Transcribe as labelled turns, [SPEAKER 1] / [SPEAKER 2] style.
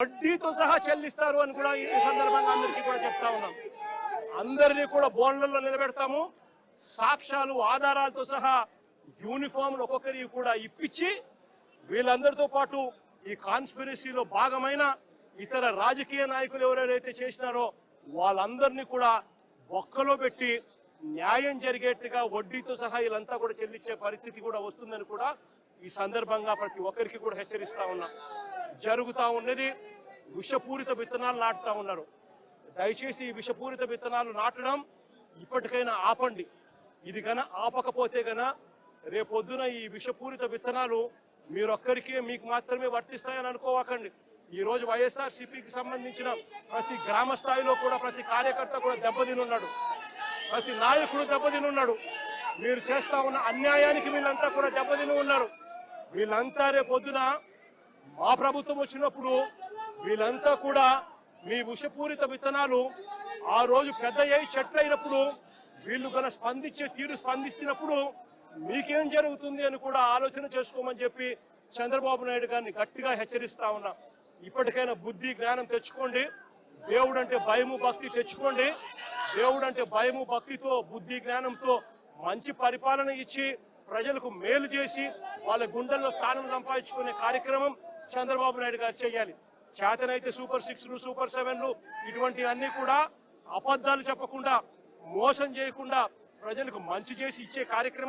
[SPEAKER 1] వడ్డీతో సహా చెల్లిస్తారు అని కూడా ఈ సందర్భంగా అందరికీ కూడా చెప్తా ఉన్నాం. అందరినీ కూడా బోన్లలో నిలబెడతాము. సాక్ష్యాలు ఆధారాలతో సహా యూనిఫామ్లు ఒక్కొక్కరికి కూడా ఇప్పించి వీళ్ళందరితో పాటు ఈ కాన్స్పిరసీలో భాగమైన ఇతర రాజకీయ నాయకులు ఎవరైతే చేసినారో వాళ్ళందరినీ కూడా ఒక్కలో పెట్టి న్యాయం జరిగేట్టుగా వడ్డీతో సహా వీళ్ళంతా కూడా చెల్లించే పరిస్థితి కూడా వస్తుందని కూడా ఈ సందర్భంగా ప్రతి ఒక్కరికి కూడా హెచ్చరిస్తా ఉన్నా. జరుగుతూ ఉన్నది విషపూరిత విత్తనాలు నాటుతా ఉన్నారు. దయచేసి ఈ విషపూరిత విత్తనాలు నాటడం ఇప్పటికైనా ఆపండి. ఇది గన ఆపకపోతే గన రేపొద్దున ఈ విషపూరిత విత్తనాలు మీరొక్కరికే మీకు మాత్రమే వర్తిస్తాయని అనుకోవకండి. ఈ రోజు వైఎస్ఆర్సీపీకి సంబంధించిన ప్రతి గ్రామ స్థాయిలో కూడా ప్రతి కార్యకర్త కూడా దెబ్బతినున్నాడు, ప్రతి నాయకుడు దెబ్బతినున్నాడు. మీరు చేస్తా ఉన్న అన్యాయానికి వీళ్ళంతా కూడా దెబ్బతిని ఉన్నారు. వీళ్ళంతా రేపొద్దున మా ప్రభుత్వం వచ్చినప్పుడు వీళ్ళంతా కూడా మీ విషపూరిత విత్తనాలు ఆ రోజు పెద్ద చెట్లు అయినప్పుడు వీళ్ళు గల స్పందించే తీరు స్పందిస్తున్నప్పుడు మీకేం జరుగుతుంది అని కూడా ఆలోచన చేసుకోమని చెప్పి చంద్రబాబు నాయుడు గారిని గట్టిగా హెచ్చరిస్తా ఉన్నా. ఇప్పటికైనా బుద్ధి జ్ఞానం తెచ్చుకోండి. దేవుడు అంటే భయము భక్తి తెచ్చుకోండి. దేవుడు అంటే భయము భక్తితో బుద్ధి జ్ఞానంతో మంచి పరిపాలన ఇచ్చి ప్రజలకు మేలు చేసి వాళ్ళ గుండెల్లో స్థానం సంపాదించుకునే కార్యక్రమం చంద్రబాబు నాయుడు గారు చేయాలి. చేతనైతే సూపర్ 6లు సూపర్ 7లు ఇటువంటివన్నీ కూడా అబద్ధాలు చెప్పకుండా మోసం చేయకుండా ప్రజలకు మంచి చేసి ఇచ్చే కార్యక్రమం